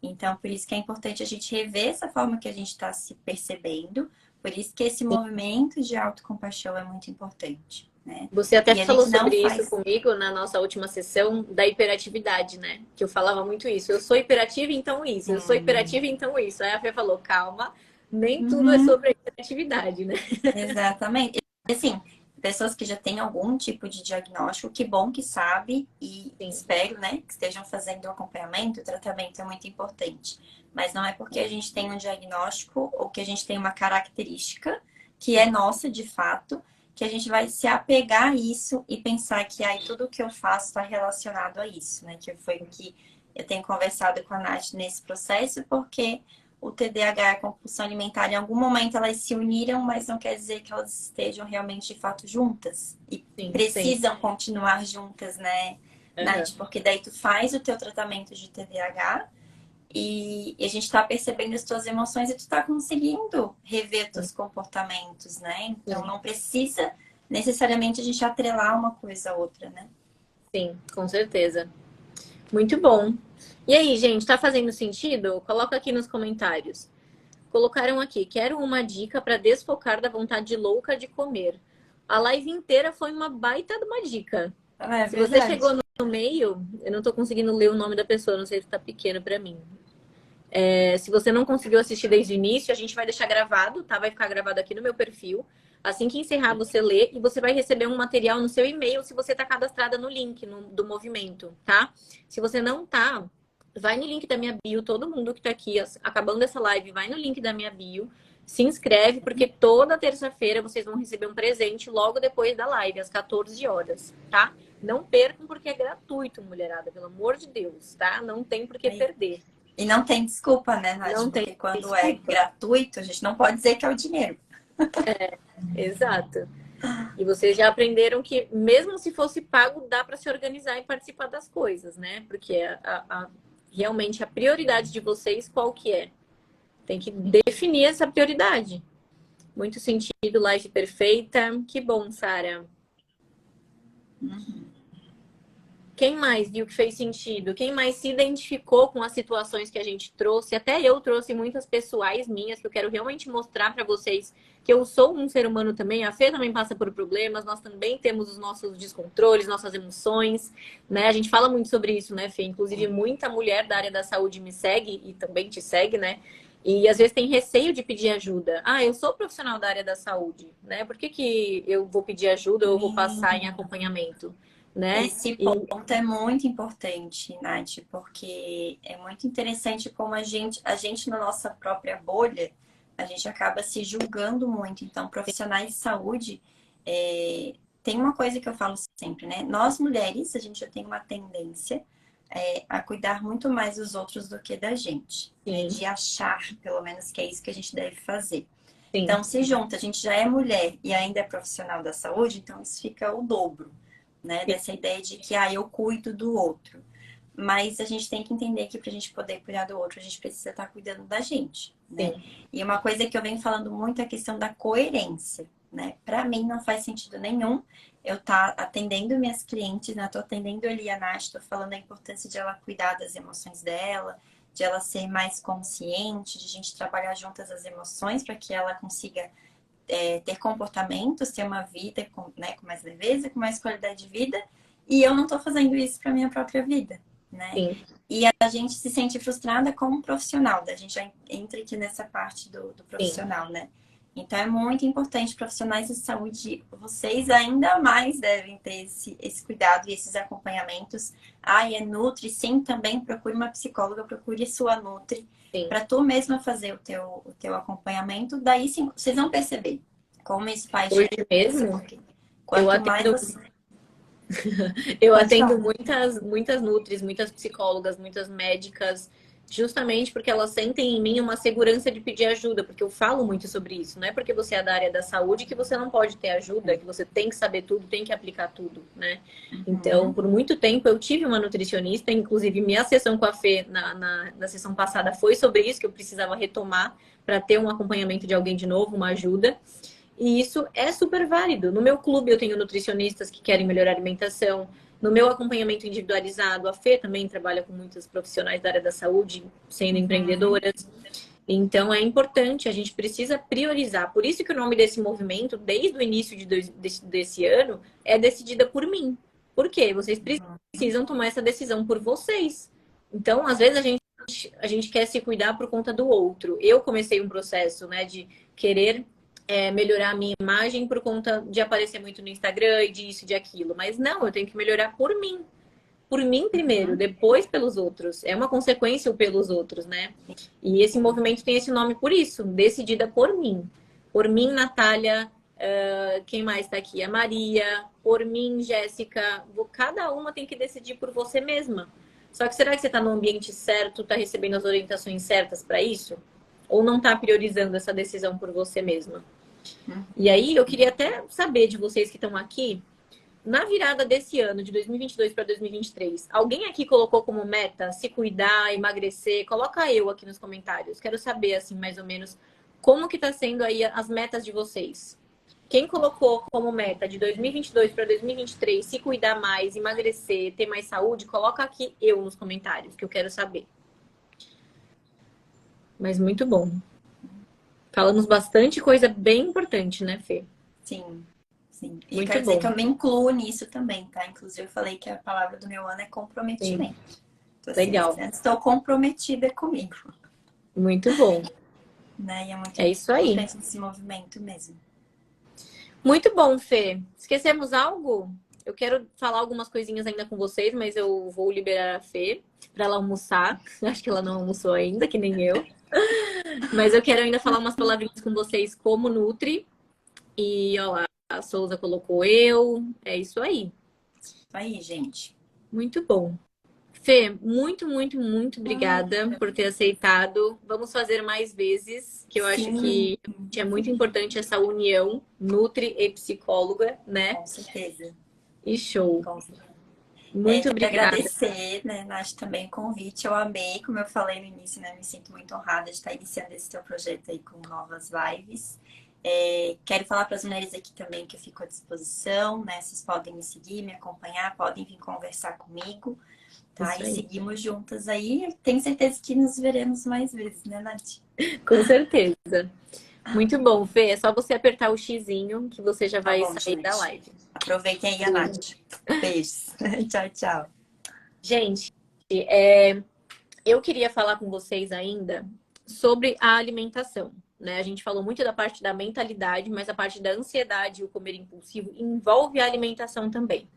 Então, por isso que é importante a gente rever essa forma que a gente está se percebendo. Por isso que esse movimento de autocompaixão é muito importante. Né? Você até falou sobre isso comigo na nossa última sessão da hiperatividade, né? Que eu falava muito isso. Eu sou hiperativa, então isso. Eu sou hiperativa, então isso. Aí a Fê falou, calma, nem tudo é sobre a hiperatividade, né? Exatamente. Assim, pessoas que já têm algum tipo de diagnóstico, que bom que sabe e espero, né, que estejam fazendo o acompanhamento, o tratamento é muito importante. Mas não é porque a gente tem um diagnóstico ou que a gente tem uma característica que é nossa de fato, que a gente vai se apegar a isso e pensar que tudo que eu faço está relacionado a isso, né? Que foi o que eu tenho conversado com a Nath nesse processo, porque o TDAH e a compulsão alimentar, em algum momento elas se uniram, mas não quer dizer que elas estejam realmente de fato juntas. E precisam continuar juntas, né, Nath? Porque daí tu faz o teu tratamento de TDAH e a gente tá percebendo as tuas emoções e tu tá conseguindo rever teus comportamentos, né? Então não precisa necessariamente a gente atrelar uma coisa a outra, né? Sim, com certeza. Muito bom. E aí, gente, tá fazendo sentido? Coloca aqui nos comentários. Colocaram aqui, quero uma dica para desfocar da vontade louca de comer. A live inteira foi uma baita de uma dica. Se você chegou no meio, eu não tô conseguindo ler o nome da pessoa, não sei se tá pequeno para mim. Se você não conseguiu assistir desde o início, a gente vai deixar gravado, tá? Vai ficar gravado aqui no meu perfil. Assim que encerrar, você lê e você vai receber um material no seu e-mail se você está cadastrada no link do movimento, tá? Se você não tá, vai no link da minha bio, todo mundo que tá aqui, acabando essa live, vai no link da minha bio, se inscreve, porque toda terça-feira vocês vão receber um presente logo depois da live, às 14 horas, tá? Não percam, porque é gratuito, mulherada, pelo amor de Deus, tá? Não tem por que perder. E não tem desculpa, né, Nath? Não Porque tem quando desculpa. é gratuito, a gente não pode dizer que é o dinheiro. Exato. E vocês já aprenderam que, mesmo se fosse pago, dá para se organizar e participar das coisas, né? Porque realmente a prioridade de vocês, qual que é? Tem que definir essa prioridade. Muito sentido, live perfeita. Que bom, Sara. Quem mais viu que fez sentido? Quem mais se identificou com as situações que a gente trouxe? Até eu trouxe muitas pessoais minhas que eu quero realmente mostrar para vocês que eu sou um ser humano também. A Fê também passa por problemas. Nós também temos os nossos descontroles, nossas emoções, né? A gente fala muito sobre isso, né, Fê? Inclusive, muita mulher da área da saúde me segue e também te segue, né? E às vezes tem receio de pedir ajuda. Ah, eu sou profissional da área da saúde, né? Por que eu vou pedir ajuda ou eu vou passar em acompanhamento? Né? Esse ponto é muito importante, Nath, porque é muito interessante como a gente na nossa própria bolha, a gente acaba se julgando muito. Então, profissionais de saúde, tem uma coisa que eu falo sempre, né? Nós mulheres, a gente já tem uma tendência a cuidar muito mais dos outros do que da gente, né? De achar, pelo menos, que é isso que a gente deve fazer. Sim. Então, se junta, a gente já é mulher e ainda é profissional da saúde, então isso fica o dobro. Né, dessa ideia de que eu cuido do outro. Mas a gente tem que entender que para a gente poder cuidar do outro, a gente precisa estar cuidando da gente. Né? E uma coisa que eu venho falando muito é a questão da coerência. Né? Para mim não faz sentido nenhum eu estar atendendo minhas clientes, né? Estou atendendo ali a Nath, estou falando da importância de ela cuidar das emoções dela, de ela ser mais consciente, de a gente trabalhar juntas as emoções para que ela consiga ter comportamentos, ter uma vida com mais leveza, com mais qualidade de vida, e eu não estou fazendo isso para minha própria vida, né? Sim. E a gente se sente frustrada como profissional, a gente já entra aqui nessa parte do profissional, né? Então é muito importante, profissionais de saúde, vocês ainda mais devem ter esse cuidado e esses acompanhamentos. É Nutri, sim, também procure uma psicóloga, procure sua Nutri, para tu mesma fazer o teu acompanhamento. Daí sim, vocês vão perceber como isso faz Hoje diferença. mesmo, Quanto mais você... Eu atendo muitas nutris, muitas psicólogas, muitas médicas, justamente porque elas sentem em mim uma segurança de pedir ajuda, porque eu falo muito sobre isso. Não é porque você é da área da saúde que você não pode ter ajuda, que você tem que saber tudo, tem que aplicar tudo, né? Então, por muito tempo eu tive uma nutricionista, inclusive minha sessão com a Fê na sessão passada foi sobre isso, que eu precisava retomar para ter um acompanhamento de alguém de novo, uma ajuda. E isso é super válido. No meu clube eu tenho nutricionistas que querem melhorar a alimentação. No meu acompanhamento individualizado, a Fê também trabalha com muitos profissionais da área da saúde, sendo empreendedoras. Então é importante, a gente precisa priorizar. Por isso que o nome desse movimento, desde o início desse ano, é Decidida por Mim. Por quê? Vocês precisam tomar essa decisão por vocês. Então, às vezes, a gente quer se cuidar por conta do outro. Eu comecei um processo, né, de querer melhorar a minha imagem por conta de aparecer muito no Instagram e disso e de aquilo. Mas não, eu tenho que melhorar por mim. Por mim primeiro, depois pelos outros. É uma consequência o pelos outros, né? E esse movimento tem esse nome por isso, Decidida por Mim. Por mim, Natália, quem mais tá aqui? A Maria, por mim, Jéssica. Cada uma tem que decidir por você mesma. Só que será que você tá no ambiente certo, tá recebendo as orientações certas para isso? Ou não tá priorizando essa decisão por você mesma? E aí, eu queria até saber de vocês que estão aqui, na virada desse ano, de 2022 para 2023, alguém aqui colocou como meta se cuidar, emagrecer? Coloca eu aqui nos comentários. Quero saber, assim, mais ou menos, como que tá sendo aí as metas de vocês. Quem colocou como meta de 2022 para 2023 se cuidar mais, emagrecer, ter mais saúde, coloca aqui eu nos comentários, que eu quero saber. Mas muito bom. Falamos bastante coisa bem importante, né, Fê? Sim. E muito quero bom. dizer que eu me incluo nisso também, tá? Inclusive, eu falei que a palavra do meu ano é comprometimento. Então, assim, Legal. estou comprometida comigo. Muito bom. né? E é muito É isso aí. importante esse movimento mesmo. Muito bom, Fê. Esquecemos algo? Eu quero falar algumas coisinhas ainda com vocês, mas eu vou liberar a Fê para ela almoçar. Acho que ela não almoçou ainda, que nem eu. Mas eu quero ainda falar umas palavrinhas com vocês como Nutri. E, ó lá, a Souza colocou eu. É isso aí. Isso aí, gente. Muito bom. Fê, muito, muito, muito obrigada por ter aceitado. Vamos fazer mais vezes, que eu acho Sim, que é muito importante essa união Nutri e psicóloga, né? com certeza. E show. Com certeza. Muito Quero obrigada. agradecer, né, Nath, também o convite. Eu amei, como eu falei no início, né? Me sinto muito honrada de estar iniciando esse teu projeto aí com novas lives. Quero falar para as mulheres aqui também que eu fico à disposição, né? Vocês podem me seguir, me acompanhar, podem vir conversar comigo, tá? Isso E aí. seguimos juntas aí. Tenho certeza que nos veremos mais vezes, né, Nath? Com certeza. Muito bom, Fê. É só você apertar o xizinho que você já Tá vai bom, sair da gente. live. Aproveitem aí a Nath. Beijos. Tchau, tchau. Gente, eu queria falar com vocês ainda sobre a alimentação, né? A gente falou muito da parte da mentalidade, mas a parte da ansiedade e o comer impulsivo envolve a alimentação também.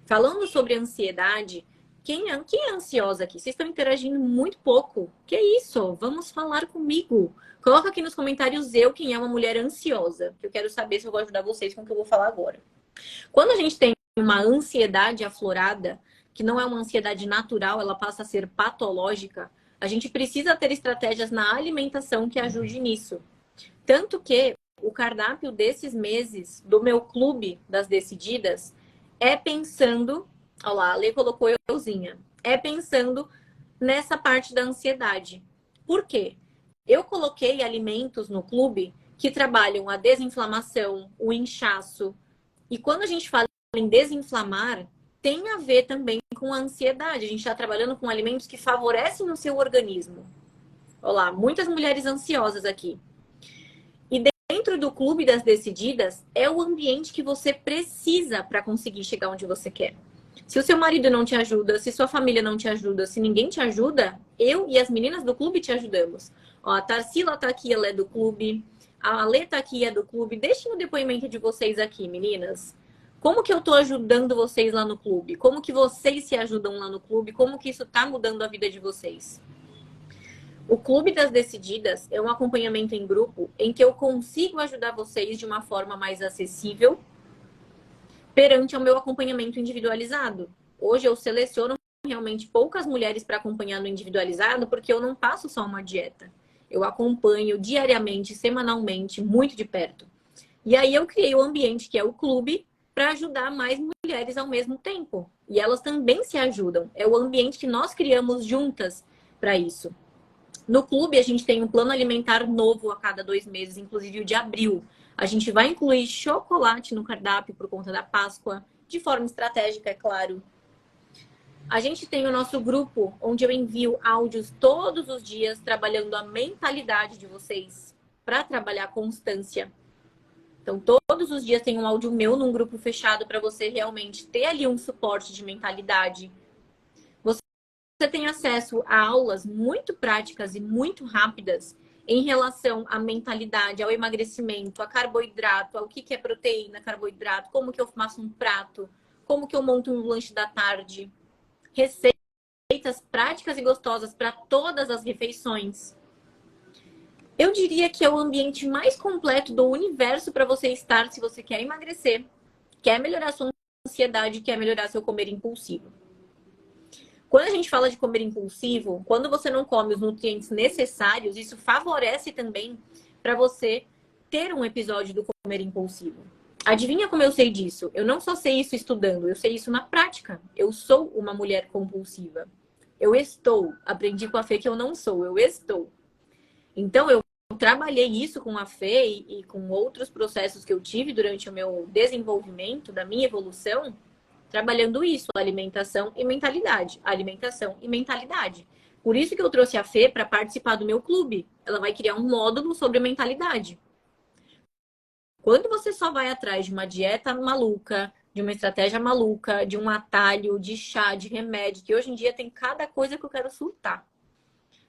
Falando sobre ansiedade, quem é ansiosa aqui? Vocês estão interagindo muito pouco. Que isso? Vamos falar comigo. Coloca aqui nos comentários quem é uma mulher ansiosa, que eu quero saber se eu vou ajudar vocês com o que eu vou falar agora. Quando a gente tem uma ansiedade aflorada, que não é uma ansiedade natural, ela passa a ser patológica, a gente precisa ter estratégias na alimentação que ajude nisso. Tanto que o cardápio desses meses do meu clube das decididas é pensando, olha lá, a Lê colocou euzinha, é pensando nessa parte da ansiedade. Por quê? Eu coloquei alimentos no clube que trabalham a desinflamação, o inchaço, e quando a gente fala em desinflamar, tem a ver também com a ansiedade. A gente está trabalhando com alimentos que favorecem o seu organismo. Olá, muitas mulheres ansiosas aqui. E dentro do clube das decididas, é o ambiente que você precisa para conseguir chegar onde você quer. Se o seu marido não te ajuda, se sua família não te ajuda, se ninguém te ajuda, eu e as meninas do clube te ajudamos. Ó, a Tarsila tá aqui, ela é do clube. A Alê tá aqui, é do clube. Deixem o depoimento de vocês aqui, meninas. Como que eu tô ajudando vocês lá no clube? Como que vocês se ajudam lá no clube? Como que isso tá mudando a vida de vocês? O Clube das Decididas é um acompanhamento em grupo em que eu consigo ajudar vocês de uma forma mais acessível perante ao meu acompanhamento individualizado. Hoje eu seleciono realmente poucas mulheres para acompanhar no individualizado porque eu não passo só uma dieta. Eu acompanho diariamente, semanalmente, muito de perto. E aí eu criei o ambiente que é o clube para ajudar mais mulheres ao mesmo tempo. E elas também se ajudam. É o ambiente que nós criamos juntas para isso. No clube, a gente tem um plano alimentar novo a cada 2 meses, inclusive o de abril. A gente vai incluir chocolate no cardápio por conta da Páscoa, de forma estratégica, é claro. A gente tem o nosso grupo, onde eu envio áudios todos os dias, trabalhando a mentalidade de vocês, para trabalhar a constância. Então, todos os dias tem um áudio meu num grupo fechado para você realmente ter ali um suporte de mentalidade. Você tem acesso a aulas muito práticas e muito rápidas em relação à mentalidade, ao emagrecimento, a carboidrato, ao que é proteína, carboidrato, como que eu faço um prato, como que eu monto um lanche da tarde, receitas práticas e gostosas para todas as refeições. Eu diria que é o ambiente mais completo do universo para você estar se você quer emagrecer, quer melhorar sua ansiedade, quer melhorar seu comer impulsivo. Quando a gente fala de comer impulsivo, quando você não come os nutrientes necessários, isso favorece também para você ter um episódio do comer impulsivo. Adivinha como eu sei disso? Eu não só sei isso estudando, eu sei isso na prática. Eu sou uma mulher compulsiva. Eu estou. Aprendi com a Fê que eu não sou, eu estou. Então, eu trabalhei isso com a Fê e com outros processos que eu tive durante o meu desenvolvimento, da minha evolução, trabalhando isso, alimentação e mentalidade. Alimentação e mentalidade. Por isso que eu trouxe a Fê para participar do meu clube. Ela vai criar um módulo sobre mentalidade. Quando você só vai atrás de uma dieta maluca, de uma estratégia maluca, de um atalho, de chá, de remédio, que hoje em dia tem cada coisa que eu quero surtar.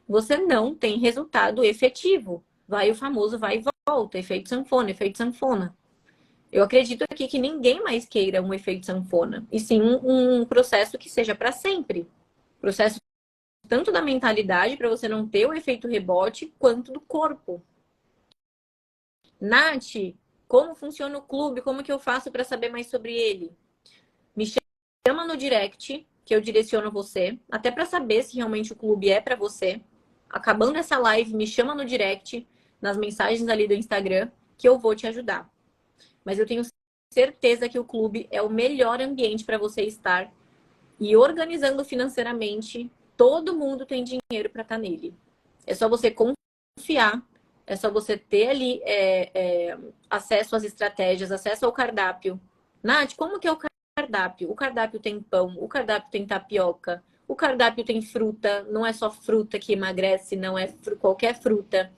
você não tem resultado efetivo. Vai o famoso vai e volta, efeito sanfona, efeito sanfona. Eu acredito aqui que ninguém mais queira um efeito sanfona, e sim um processo que seja para sempre. Processo tanto da mentalidade, para você não ter o efeito rebote, quanto do corpo. Nath, como funciona o clube? Como que eu faço para saber mais sobre ele? Me chama no direct, que eu direciono você, até para saber se realmente o clube é para você. Acabando essa live, me chama no direct, nas mensagens ali do Instagram, que eu vou te ajudar. Mas eu tenho certeza que o clube é o melhor ambiente para você estar, e organizando financeiramente, todo mundo tem dinheiro para estar nele. É só você confiar, é só você ter ali acesso às estratégias, acesso ao cardápio. Nath, como que é o cardápio? O cardápio tem pão, o cardápio tem tapioca, o cardápio tem fruta, não é só fruta que emagrece, não é qualquer fruta.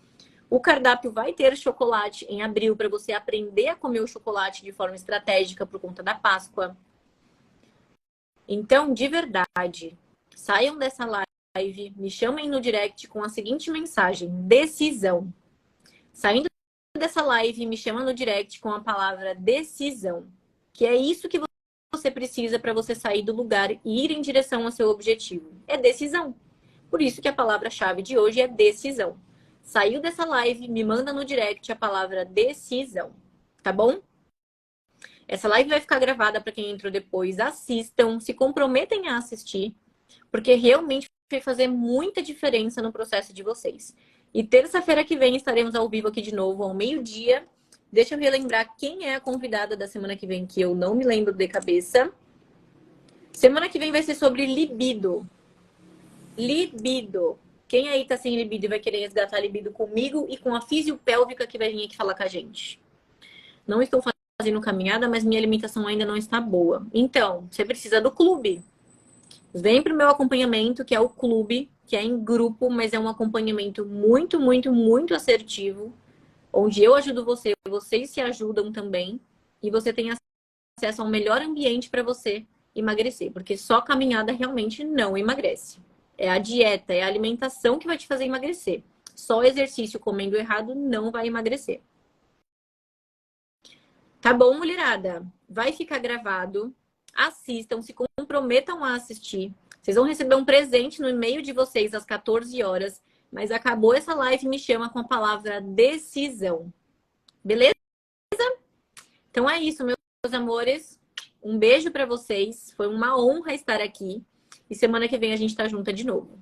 O cardápio vai ter chocolate em abril para você aprender a comer o chocolate de forma estratégica por conta da Páscoa. Então, de verdade, saiam dessa live, me chamem no direct com a seguinte mensagem: decisão. Saindo dessa live, me chama no direct com a palavra decisão, que é isso que você precisa para você sair do lugar e ir em direção ao seu objetivo. É decisão. Por isso que a palavra-chave de hoje é decisão. Saiu dessa live, me manda no direct a palavra decisão, tá bom? Essa live vai ficar gravada para quem entrou depois. Assistam, se comprometem a assistir, porque realmente vai fazer muita diferença no processo de vocês. E terça-feira que vem estaremos ao vivo aqui de novo, ao meio-dia. Deixa eu relembrar quem é a convidada da semana que vem, que eu não me lembro de cabeça. Semana que vem vai ser sobre libido. Libido. Quem aí tá sem libido e vai querer resgatar a libido comigo e com a fisiopélvica que vai vir aqui falar com a gente? Não estou fazendo caminhada, mas minha alimentação ainda não está boa. Então, você precisa do clube. Vem pro meu acompanhamento, que é o clube, que é em grupo, mas é um acompanhamento muito, muito, muito assertivo, onde eu ajudo você, vocês se ajudam também, e você tem acesso ao melhor ambiente para você emagrecer, porque só caminhada realmente não emagrece. É a dieta, é a alimentação que vai te fazer emagrecer. Só exercício comendo errado não vai emagrecer. Tá bom, mulherada? Vai ficar gravado. Assistam, se comprometam a assistir. Vocês vão receber um presente no e-mail de vocês às 14 horas. Mas acabou essa live, me chama com a palavra decisão. Beleza? Então é isso, meus amores. Um beijo para vocês. Foi uma honra estar aqui. E semana que vem a gente tá junta de novo.